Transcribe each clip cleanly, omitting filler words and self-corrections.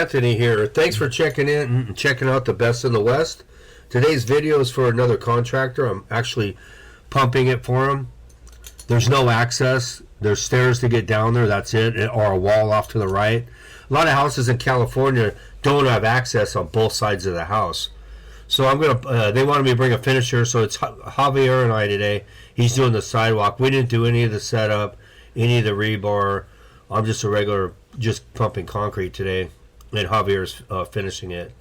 Anthony here. Thanks for checking in and checking out the best in the West. Today's video is for another contractor. I'm actually pumping it for him. There's no access. There's stairs to get down there. That's it. Or a wall off to the right. A lot of houses in California don't have access on both sides of the house. So I'm gonna. They wanted me to bring a finisher, so it's Javier and I today. He's doing the sidewalk. We didn't do any of the setup, any of the rebar. I'm just a regular, just pumping concrete today, and Javier's finishing it.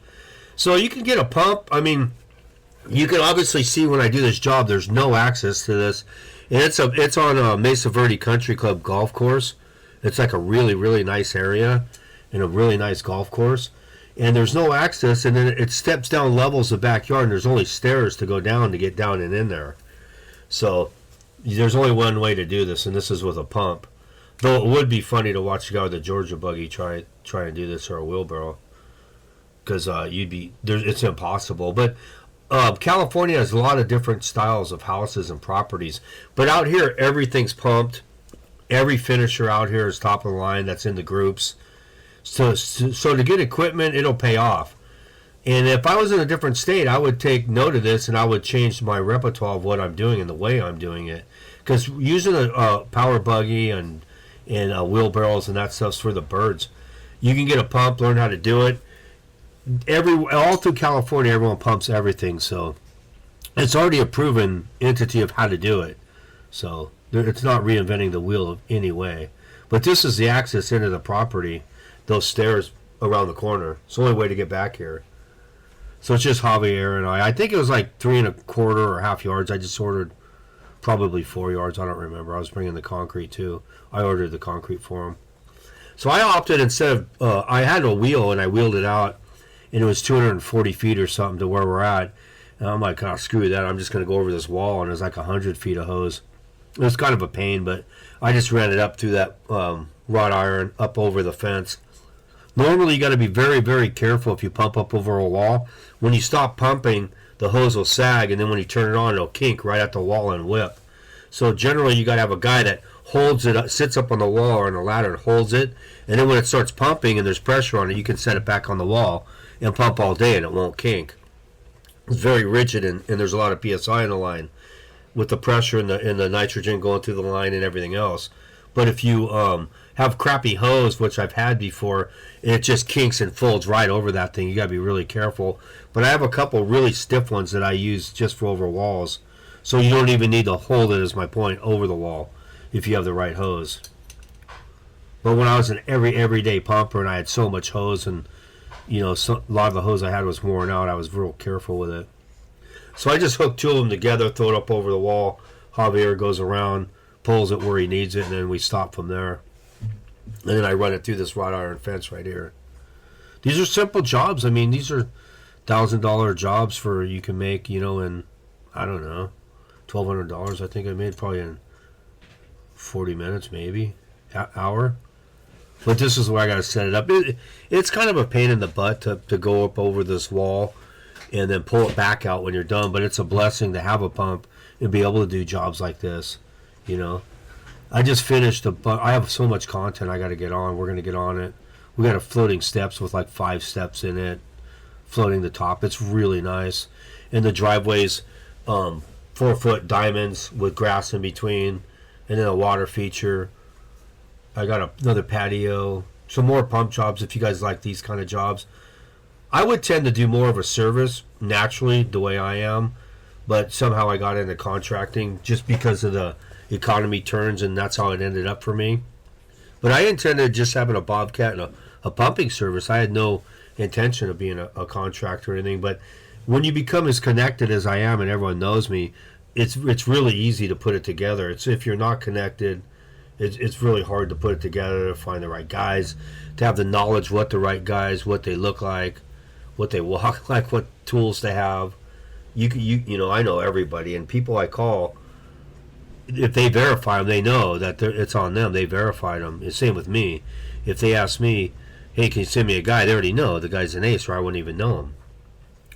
So you can get a pump. I mean, you can obviously see when I do this job, there's no access to this. And it's on a Mesa Verde Country Club golf course. It's like a really, really nice area and a really nice golf course. And there's no access, and then it steps down levels the backyard, and there's only stairs to go down to get down and in there. So there's only one way to do this, and this is with a pump. Though it would be funny to watch a guy with a Georgia buggy try to do this, or a wheelbarrow, because it's impossible. But California has a lot of different styles of houses and properties. But out here, everything's pumped. Every finisher out here is top of the line. That's in the groups. So to get equipment, it'll pay off. And if I was in a different state, I would take note of this, and I would change my repertoire of what I'm doing and the way I'm doing it. Because using a power buggy and wheelbarrows and that stuff's for the birds. You can get a pump, learn how to do it. All through California, everyone pumps everything, so it's already a proven entity of how to do it. So it's not reinventing the wheel in any way. But this is the access into the property. Those stairs around the corner. It's the only way to get back here. So it's just Javier and I. I think it was like 3 1/4 or half yards. I just ordered probably 4 yards. I don't remember. I was bringing the concrete too. I ordered the concrete for him. So I opted, instead of, I had a wheel and I wheeled it out, and it was 240 feet or something to where we're at. And I'm like, oh, screw that. I'm just going to go over this wall, and it's like 100 feet of hose. It was kind of a pain, but I just ran it up through that wrought iron up over the fence. Normally, you got to be very, very careful if you pump up over a wall. When you stop pumping, the hose will sag, and then when you turn it on, it'll kink right at the wall and whip. So generally, you got to have a guy that holds it, sits up on the wall or on a ladder and holds it, and then when it starts pumping and there's pressure on it, you can set it back on the wall and pump all day, and it won't kink. It's very rigid, and there's a lot of PSI in the line with the pressure and the nitrogen going through the line and everything else. But if you have crappy hose, which I've had before, and it just kinks and folds right over that thing, you got to be really careful. But I have a couple really stiff ones that I use just for over walls, so you don't even need to hold it, as my point, over the wall if you have the right hose. But when I was an everyday pumper and I had so much hose, and a lot of the hose I had was worn out, I was real careful with it. So I just hooked 2 of them together, throw it up over the wall. Javier goes around, pulls it where he needs it, and then we stop from there. And then I run it through this wrought iron fence right here. These are simple jobs. I mean, these are $1,000 jobs you can make, in, I don't know, $1,200 I think I made probably in 40 minutes maybe, hour. But this is where I got to set it up. It's kind of a pain in the butt to go up over this wall and then pull it back out when you're done. But it's a blessing to have a pump and be able to do jobs like this, I just finished I have so much content I got to get on. We're going to get on it. We got a floating steps with like 5 steps in it, floating the top. It's really nice. And the driveway's 4-foot diamonds with grass in between, and then a water feature. I got another patio. Some more pump jobs if you guys like these kind of jobs. I would tend to do more of a service naturally, the way I am, but somehow I got into contracting just because of the economy turns, and that's how it ended up for me. But I intended just having a Bobcat and a pumping service. I had no intention of being a contractor or anything, but when you become as connected as I am and everyone knows me, it's really easy to put it together. If you're not connected, it's really hard to put it together, to find the right guys, to have the knowledge what the right guys, what they look like, what they walk like, what tools they have. I know everybody, and people I call, if they verify them, they know that it's on them. They verified them. It's the same with me. If they ask me, hey, can you send me a guy, they already know the guy's an ace, or I wouldn't even know him.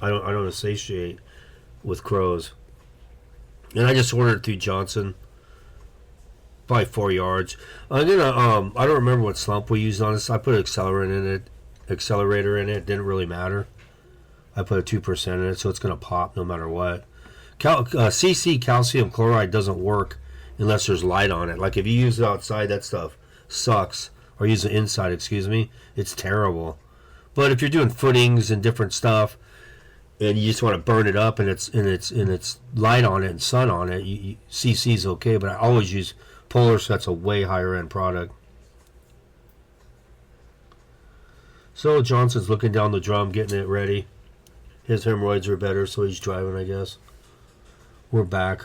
I don't associate with crows. And I just ordered it through Johnson. Probably 4 yards. I'm gonna I don't remember what slump we used on this. I put accelerant in it. accelerator in it. It didn't really matter. I put a 2% in it, so it's going to pop no matter what. CC, calcium chloride, doesn't work unless there's light on it. Like if you use it outside, that stuff sucks. Or use it inside, excuse me. It's terrible. But if you're doing footings and different stuff, and you just want to burn it up, and it's light on it and sun on it, CC's okay. But I always use Polar, so that's a way higher end product. So Johnson's looking down the drum, getting it ready. His hemorrhoids are better, so he's driving, I guess. We're back.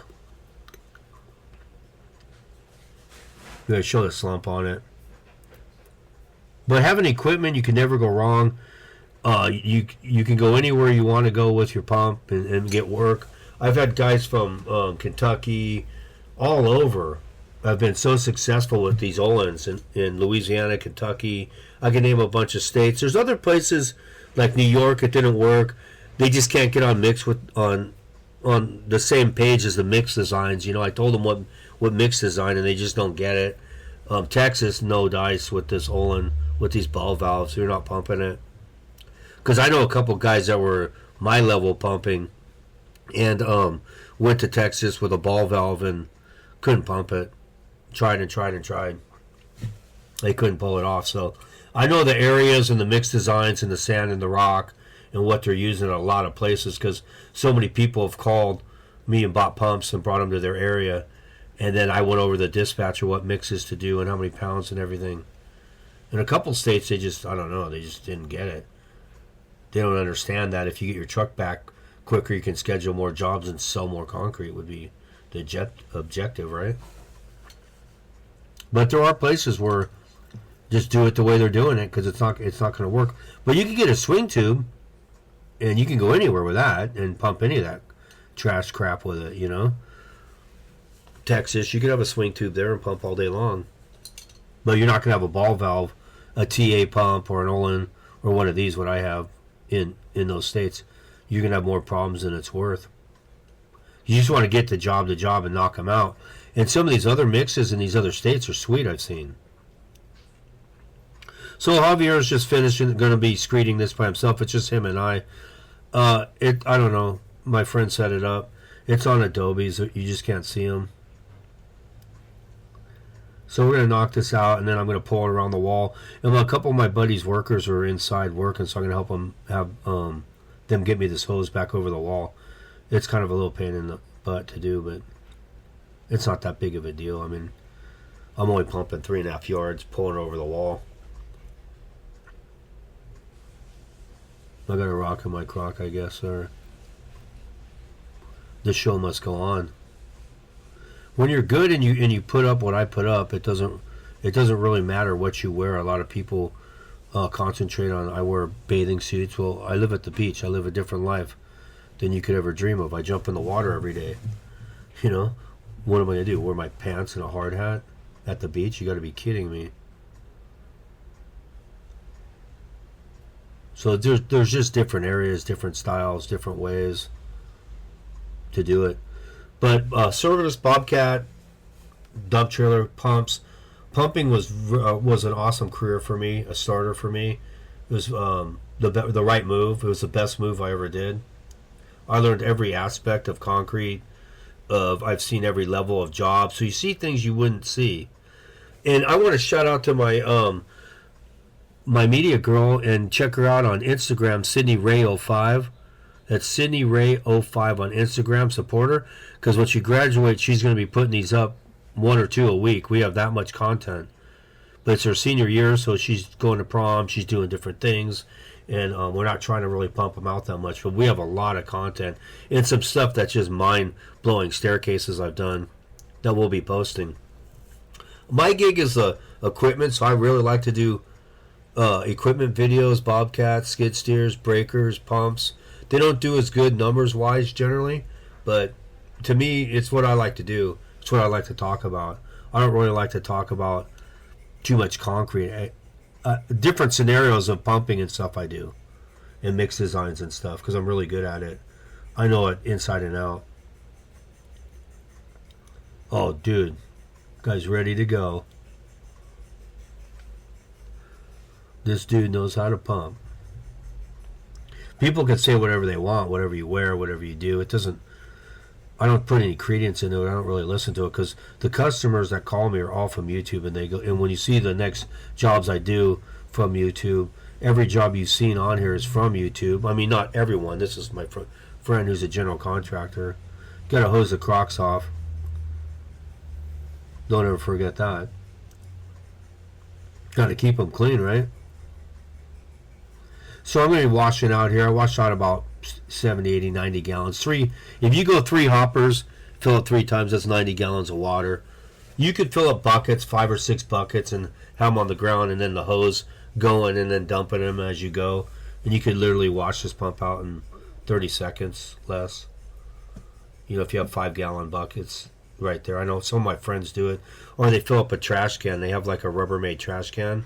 I'm going to show the slump on it. But having equipment, you can never go wrong. You can go anywhere you want to go with your pump and get work. I've had guys from Kentucky, all over. I've been so successful with these Olin's in Louisiana, Kentucky. I can name a bunch of states. There's other places like New York. It didn't work. They just can't get on the same page as the mix designs. You know, I told them what mix design, and they just don't get it. Texas, no dice with this Olin, with these ball valves. You're not pumping it. Because I know a couple guys that were my level pumping and went to Texas with a ball valve and couldn't pump it. Tried and tried and tried. They couldn't pull it off. So I know the areas and the mix designs and the sand and the rock and what they're using in a lot of places, because so many people have called me and bought pumps and brought them to their area. And then I went over the dispatcher what mixes to do and how many pounds and everything. In a couple states, they just, I don't know, they just didn't get it. They don't understand that if you get your truck back quicker, you can schedule more jobs and sell more concrete would be the objective, right? But there are places where just do it the way they're doing it, because it's not going to work. But you can get a swing tube, and you can go anywhere with that and pump any of that trash crap with it, you know. Texas, you could have a swing tube there and pump all day long. But you're not going to have a ball valve, a TA pump, or an Olin, or one of these, what I have in those states. You're going to have more problems than it's worth. You just want to get the job and knock them out. And some of these other mixes in these other states are sweet, I've seen. So Javier's just finishing, going to be screeding this by himself. It's just him and I. I don't know. My friend set it up. It's on Adobe's. You just can't see them. So we're going to knock this out, and then I'm going to pull it around the wall. And a couple of my buddies' workers are inside working, so I'm going to help them have them get me this hose back over the wall. It's kind of a little pain in the butt to do, but it's not that big of a deal. I mean, I'm only pumping 3.5 yards, pulling over the wall. I got a rock in my crock, I guess, or the show must go on. When you're good and you put up what I put up, it doesn't really matter what you wear. A lot of people concentrate on, I wear bathing suits. Well, I live at the beach. I live a different life than you could ever dream of. I jump in the water every day. You know, what am I gonna do? Wear my pants and a hard hat at the beach? You got to be kidding me. So there's just different areas, different styles, different ways to do it. But serverless Bobcat, dump trailer, pumps. Pumping was an awesome career for me, a starter for me. It was the right move. It was the best move I ever did. I learned every aspect of concrete. I've seen every level of job. So you see things you wouldn't see. And I want to shout out to my media girl and check her out on Instagram, Sydney Ray 05. That's Sydney Ray 05 on Instagram. Support her, because when she graduates, she's going to be putting these up 1 or 2 a week. We have that much content. But it's her senior year, so she's going to prom. She's doing different things. And we're not trying to really pump them out that much. But we have a lot of content. And some stuff that's just mind-blowing staircases I've done that we'll be posting. My gig is equipment, so I really like to do equipment videos, bobcats, skid steers, breakers, pumps. They don't do as good numbers-wise generally, but to me, it's what I like to do. It's what I like to talk about. I don't really like to talk about too much concrete. Different scenarios of pumping and stuff I do, and mix designs and stuff, because I'm really good at it. I know it inside and out. Oh, dude. Guy's ready to go. This dude knows how to pump. People can say whatever they want, whatever you wear, whatever you do. It doesn't. I don't put any credence into it. I don't really listen to it because the customers that call me are all from YouTube, and they go. And when you see the next jobs I do from YouTube, every job you've seen on here is from YouTube. I mean, not everyone. This is my friend who's a general contractor. Got to hose the Crocs off. Don't ever forget that. Got to keep them clean, right? So I'm going to be washing out here. I washed out about 70, 80, 90 gallons. If you go 3 hoppers, fill it 3 times, that's 90 gallons of water. You could fill up buckets, 5 or 6 buckets, and have them on the ground, and then the hose going, and then dumping them as you go. And you could literally wash this pump out in 30 seconds, less. You know, if you have 5-gallon buckets right there. I know some of my friends do it. Or they fill up a trash can. They have like a Rubbermaid trash can,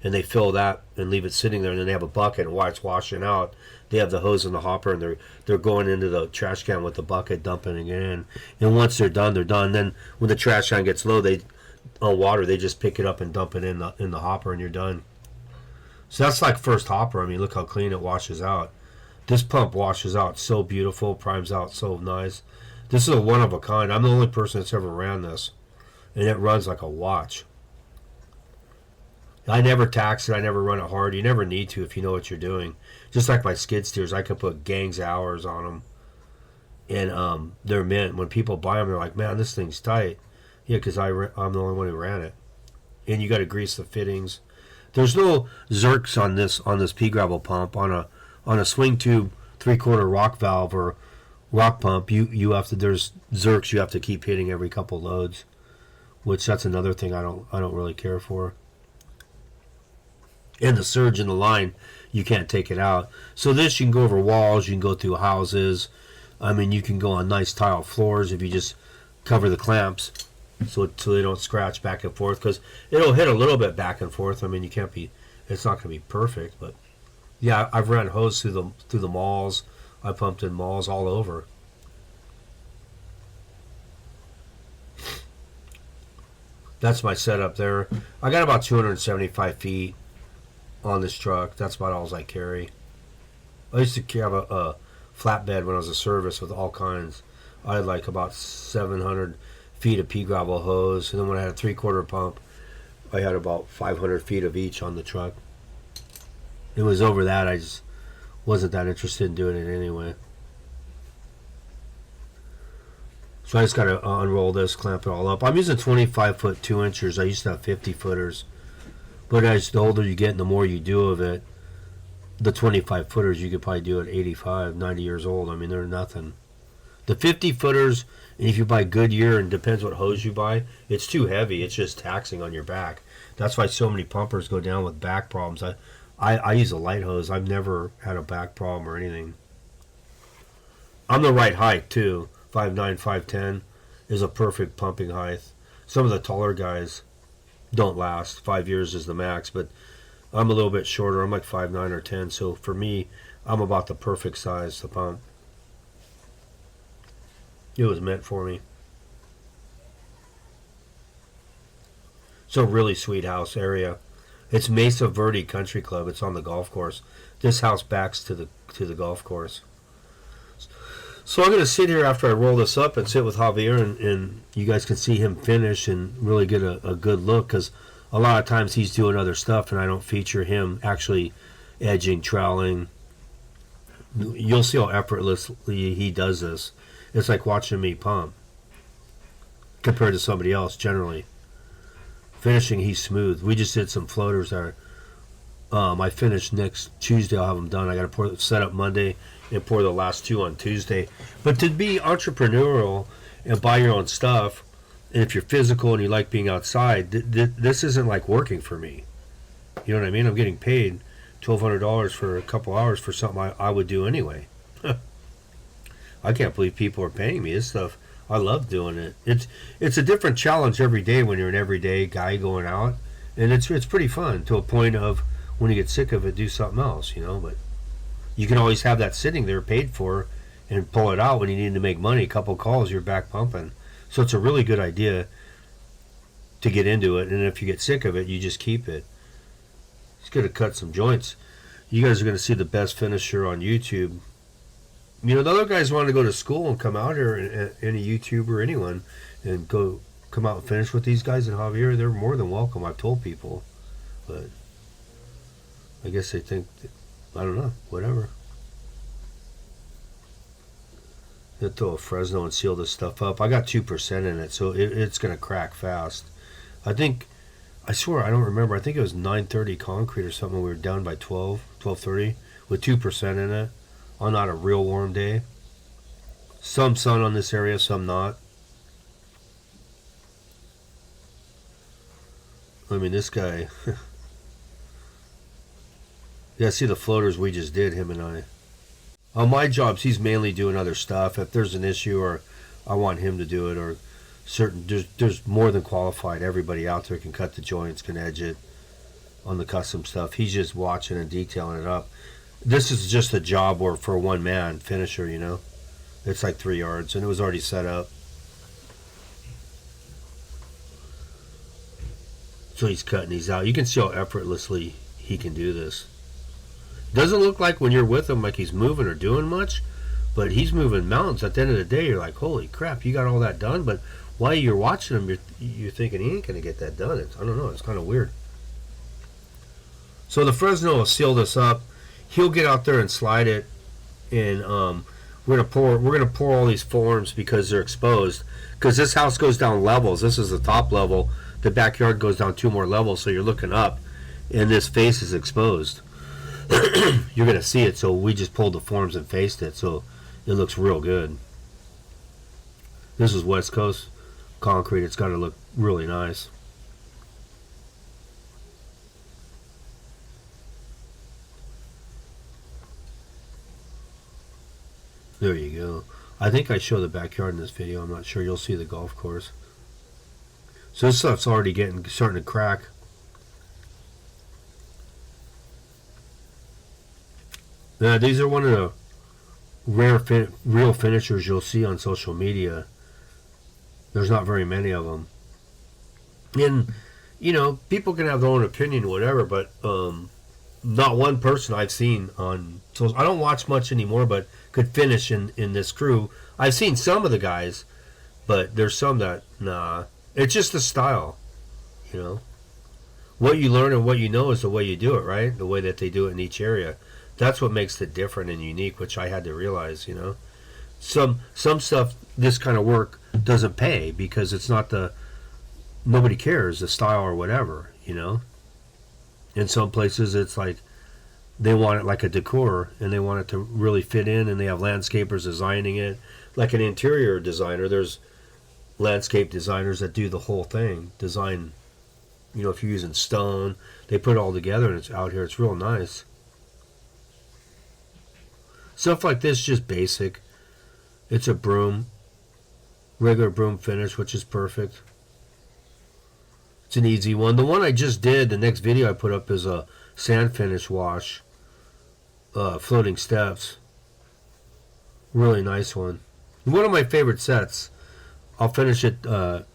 and they fill that and leave it sitting there, and then they have a bucket, and while it's washing out, they have the hose in the hopper, and they're going into the trash can with the bucket, dumping it in. And once they're done, they're done. Then when the trash can gets low, on water, they just pick it up and dump it in the hopper, and you're done. So that's like first hopper. I mean, look how clean it washes out. This pump washes out so beautiful, primes out so nice. This is a one of a kind. I'm the only person that's ever ran this, and it runs like a watch. I never tax it. I never run it hard. You never need to if you know what you're doing. Just like my skid steers, I could put gangs of hours on them, and they're mint. When people buy them, they're like, "Man, this thing's tight." Yeah, because I'm the only one who ran it. And you got to grease the fittings. There's no zerks on this pea gravel pump. On a swing tube 3/4 rock valve or rock pump, you have to. There's zerks you have to keep hitting every couple loads, which that's another thing I don't really care for. And the surge in the line, you can't take it out. So this, you can go over walls, you can go through houses. I mean, you can go on nice tile floors if you just cover the clamps so they don't scratch back and forth, because it'll hit a little bit back and forth. I mean, it's not going to be perfect, but yeah, I've ran hose through the malls. I pumped in malls all over. That's my setup there. I got about 275 feet on this truck. That's about all I carry. I used to have a flatbed when I was a service with all kinds. I had like about 700 feet of pea gravel hose, and then when I had a 3/4 pump, I had about 500 feet of each on the truck. It was over that. I just wasn't that interested in doing it anyway. So I just got to unroll this, clamp it all up. I'm using 25-foot 2-inchers. I used to have 50-footers. But as the older you get and the more you do of it, the 25-footers you could probably do at 85, 90 years old. I mean, they're nothing. The 50-footers, and if you buy Goodyear, and depends what hose you buy, it's too heavy. It's just taxing on your back. That's why so many pumpers go down with back problems. I use a light hose. I've never had a back problem or anything. I'm the right height, too. 5'9", 5'10" is a perfect pumping height. Some of the taller guys don't last. 5 years is the max, but I'm a little bit shorter. I'm like 5'9" or 10, so for me, I'm about the perfect size to pump. It was meant for me. It's a really sweet house area. It's Mesa Verde Country Club. It's on the golf course. This house backs to the golf course. So I'm going to sit here after I roll this up and sit with Javier, and you guys can see him finish and really get a good look, because a lot of times he's doing other stuff and I don't feature him actually edging, troweling. You'll see how effortlessly he does this. It's like watching me pump compared to somebody else generally. Finishing, he's smooth. We just did some floaters there. I finish next Tuesday. I'll have them done. I got to set up Monday and pour the last 2 on Tuesday. But to be entrepreneurial and buy your own stuff, and if you're physical and you like being outside, this isn't like working for me. You know what I mean? I'm getting paid $1,200 for a couple hours for something I would do anyway. I can't believe people are paying me. This stuff, I love doing it. It's a different challenge every day when you're an everyday guy going out, and it's pretty fun to a point of when you get sick of it, do something else, you know. But you can always have that sitting there paid for and pull it out when you need to make money. A couple calls, you're back pumping. So it's a really good idea to get into it, and if you get sick of it, you just keep it. He's going to cut some joints. You guys are going to see the best finisher on YouTube. You know, the other guys want to go to school and come out here, and any YouTuber, anyone, and come out and finish with these guys in Javier. They're more than welcome. I've told people, but I guess they think, I don't know, whatever. They'll throw a Fresno and seal this stuff up. I got 2% in it, so it's going to crack fast. I swear, I don't remember. I think it was 930 concrete or something. We were down by 12:30 with 2% in it on not a real warm day. Some sun on this area, some not. I mean, this guy. Yeah, see the floaters we just did, him and I. On my jobs, he's mainly doing other stuff. If there's an issue or I want him to do it, or there's more than qualified. Everybody out there can cut the joints, can edge it on the custom stuff. He's just watching and detailing it up. This is just a job or for a one-man finisher, you know. It's like 3 yards, and it was already set up. So he's cutting these out. You can see how effortlessly he can do this. Doesn't look like when you're with him like he's moving or doing much, but he's moving mountains. At the end of the day, you're like, holy crap, you got all that done. But while you're watching him, you're thinking he ain't going to get that done. I don't know. It's kind of weird. So the Fresno will seal this up. He'll get out there and slide it, and we're gonna pour all these forms because they're exposed. Because this house goes down levels. This is the top level. The backyard goes down 2 more levels, so you're looking up, and this face is exposed. You're gonna see it. So we just pulled the forms and faced it, so it looks real good. This is West Coast concrete. It's got to look really nice. There you go. I think I show the backyard in this video. I'm not sure. You'll see the golf course. So this stuff's already starting to crack. Now, these are one of the rare real finishers you'll see on social media. There's not very many of them. And, you know, people can have their own opinion, whatever, but not one person I've seen on social. I don't watch much anymore, but could finish in this crew. I've seen some of the guys, but there's some that, nah. It's just the style, you know. What you learn and what you know is the way you do it, right? The way that they do it in each area. That's what makes it different and unique, which I had to realize, you know. Some stuff, this kind of work doesn't pay because it's not nobody cares, the style or whatever, you know. In some places it's like they want it like a decor and they want it to really fit in, and they have landscapers designing it. Like an interior designer, there's landscape designers that do the whole thing, design, you know, if you're using stone, they put it all together and it's out here. It's real nice. Stuff like this, just basic. It's a broom, regular broom finish, which is perfect. It's an easy one. The one I just did, the next video I put up, is a sand finish wash, floating steps. Really nice one. One of my favorite sets. I'll finish it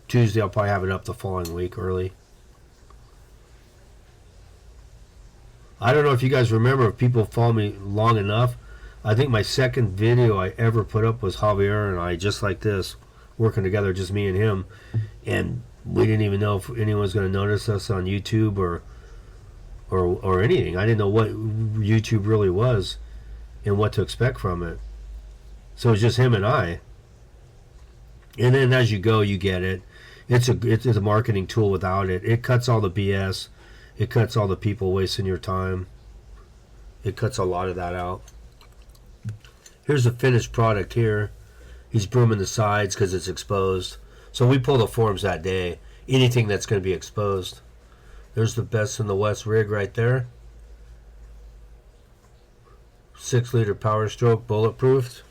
Tuesday. I'll probably have it up the following week early. I don't know if you guys remember, if people follow me long enough. I think my second video I ever put up was Javier and I, just like this, working together, just me and him. And we didn't even know if anyone was going to notice us on YouTube or anything. I didn't know what YouTube really was and what to expect from it. So it was just him and I. And then as you go, you get it. It's a marketing tool without it. It cuts all the BS. It cuts all the people wasting your time. It cuts a lot of that out. Here's the finished product here. He's brooming the sides because it's exposed. So we pull the forms that day. Anything that's going to be exposed. There's the best in the West rig right there. 6-liter Power Stroke, bulletproofed.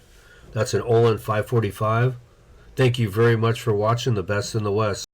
That's an Olin 545. Thank you very much for watching the best in the West.